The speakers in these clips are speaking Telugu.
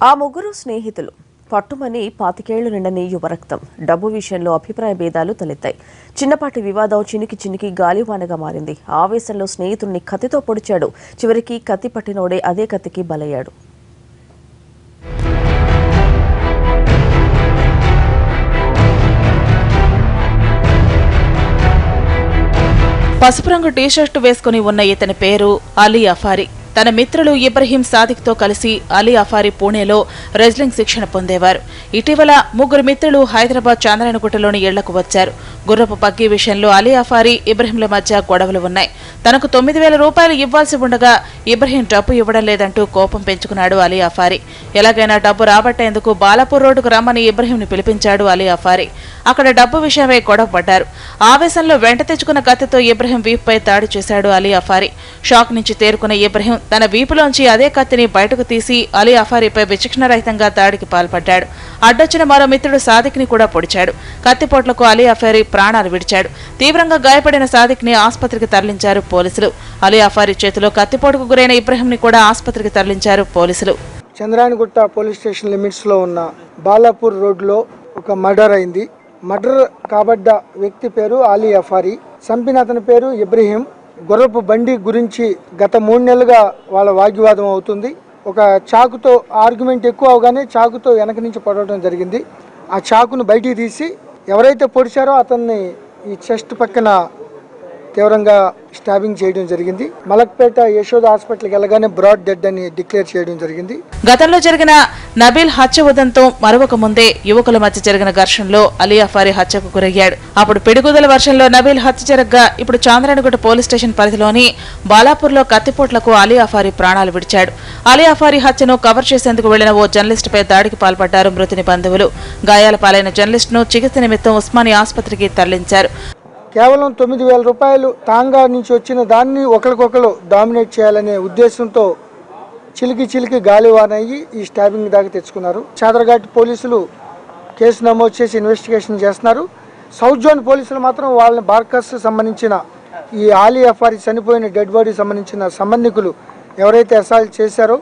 ఆ ముగ్గురు స్నేహితులు పట్టుమని 25 ఏళ్లు నిండని యువరక్తం. డబ్బు విషయంలో అభిప్రాయ భేదాలు తలెత్తాయి. చిన్నపాటి వివాదం చినికి గాలివానగా మారింది. ఆవేశంలో స్నేహితుడిని కత్తితో పొడిచాడు. చివరికి కత్తి పట్టినోడే అదే కత్తికి బలయ్యాడు. పసుపు రంగు టీషర్టు వేసుకుని ఉన్న ఇతని పేరు అలీ అఫారీ. తన మిత్రులు ఇబ్రహీం సాదిక్తో కలిసి అలీ అఫారీ పూణేలో రెజ్లింగ్ శిక్షణ పొందేవారు. ఇటీవల ముగ్గురు మిత్రులు హైదరాబాద్ చాంద్రాయణగుట్టలోని ఇళ్లకు వచ్చారు. గుర్రపు పగ్గి విషయంలో అలీ అఫారీ ఇబ్రహీంల మధ్య గొడవలు ఉన్నాయి. తనకు 9,000 రూపాయలు ఇవ్వాల్సి ఉండగా ఇబ్రహీం డబ్బు ఇవ్వడం లేదంటూ కోపం పెంచుకున్నాడు అలీ అఫారీ. ఎలాగైనా డబ్బు రాబట్టేందుకు బాలాపూర్ రోడ్డుకు రమ్మని ఇబ్రహీంని పిలిపించాడు అలీ అఫారీ. అక్కడ డబ్బు విషయమై గొడవ పడ్డారు. ఆవేశంలో వెంట తెచ్చుకున్న కత్తితో ఇబ్రహీం వీపుపై దాడి చేశాడు అలీ అఫారీ. షాక్ నుంచి తేరుకున్న ఇబ్రహీం తన వీపులోంచి అదే కత్తిని బయటకు తీసి అలీ అఫారీపై విచక్షణరహితంగా దాడికి పాల్పడ్డాడు. అడ్డొచ్చిన మరో మిత్రుడు సాదిక్ ని కూడా పొడిచాడు. కత్తిపోట్లకు అలీ అఫారీ ప్రాణాలు విడిచాడు. తీవ్రంగా గాయపడిన సాదిక్ ని ఆసుపత్రికి తరలించారు పోలీసులు. అలీ అఫారీ చేతిలో కత్తిపోటుకు గురైన ఇబ్రహీం ని కూడా ఆసుపత్రికి తరలించారు పోలీసులు. చంద్రాయణగుట్ట పోలీస్ స్టేషన్ లిమిట్స్ లో ఉన్న బాలాపూర్ రోడ్లో ఒక మర్డర్ అయింది. మర్డర్ కాబడ్డ వ్యక్తి పేరు అలీ అఫారీ. చంపిన అతని పేరు ఇబ్రహీం. గుర్రపు బండి గురించి గత 3 నెలలుగా వాళ్ళ వాగ్వివాదం అవుతుంది. ఒక చాకుతో ఆర్గ్యుమెంట్ ఎక్కువ అవగానే చాకుతో వెనక నుంచి పొడవడం జరిగింది. ఆ చాకును బయటికి తీసి ఎవరైతే పొడిచారో అతన్ని ఈ చెస్ట్ పక్కన తీవ్రంగా స్టాబింగ్ చేయడం జరిగింది. మలక్పేట యశోద హాస్పిటల్కి వెళ్ళగానే బ్రాడ్ డెడ్ అని డిక్లేర్ చేయడం జరిగింది. గతంలో జరిగిన నబీల్ హత్య ఉదంతం మరొక ముందే యువకుల మధ్య జరిగిన ఘర్షణలో అలీ అఫారీ హత్యకు గురయ్యాడు. అప్పుడు పిడుగుదల వర్షంలో నబీల్ హత్య జరగగా ఇప్పుడు చాంద్రాయణగుట్ట పోలీస్ స్టేషన్ పరిధిలోని బాలాపూర్లో కత్తిపోట్లకు అలీ అఫారీ ప్రాణాలు విడిచాడు. అలీ అఫారీ హత్యను కవర్ చేసేందుకు వెళ్లిన ఓ జర్నలిస్టుపై దాడికి పాల్పడ్డారు మృతుని బంధువులు. గాయాల పాలైన జర్నలిస్టును చికిత్స నిమిత్తం ఉస్మానియా ఆసుపత్రికి తరలించారు. కేవలం 9,000 రూపాయలు తాంగా నుంచి వచ్చిన దాన్ని ఒకరికొకరు డామినేట్ చేయాలనే ఉద్దేశంతో చిలికి గాలివానయ్యి ఈ స్టాబింగ్ దాకా తెచ్చుకున్నారు. చాదరఘాట్ పోలీసులు కేసు నమోదు చేసి ఇన్వెస్టిగేషన్ చేస్తున్నారు. సౌత్ జోన్ పోలీసులు మాత్రం వాళ్ళని బార్కస్ సంబంధించిన ఈ అలీ అఫారీ చనిపోయిన డెడ్ బాడీ సంబంధించిన సంబంధికులు ఎవరైతే అసాల్ట్ చేశారో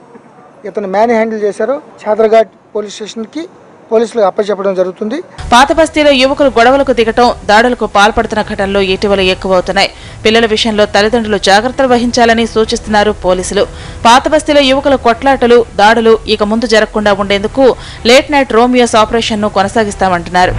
ఇతను మ్యాన్ హ్యాండిల్ చేశారో చాదరఘాట్ పోలీస్ స్టేషన్కి పోలీసులు అప్పచెప్పడం జరుగుతుంది. పాత బస్తీలో యువకులు గొడవలకు దిగటం, దాడులకు పాల్పడుతున్న ఘటనలు ఇటీవల ఎక్కువవుతున్నాయి. పిల్లల విషయంలో తల్లిదండ్రులు జాగ్రత్తలు వహించాలని సూచిస్తున్నారు పోలీసులు. పాత బస్తీలో యువకుల కొట్లాటలు, దాడులు ఇక ముందు జరగకుండా ఉండేందుకు లేట్ నైట్ రోమియోస్ ఆపరేషన్ను కొనసాగిస్తామంటున్నారు.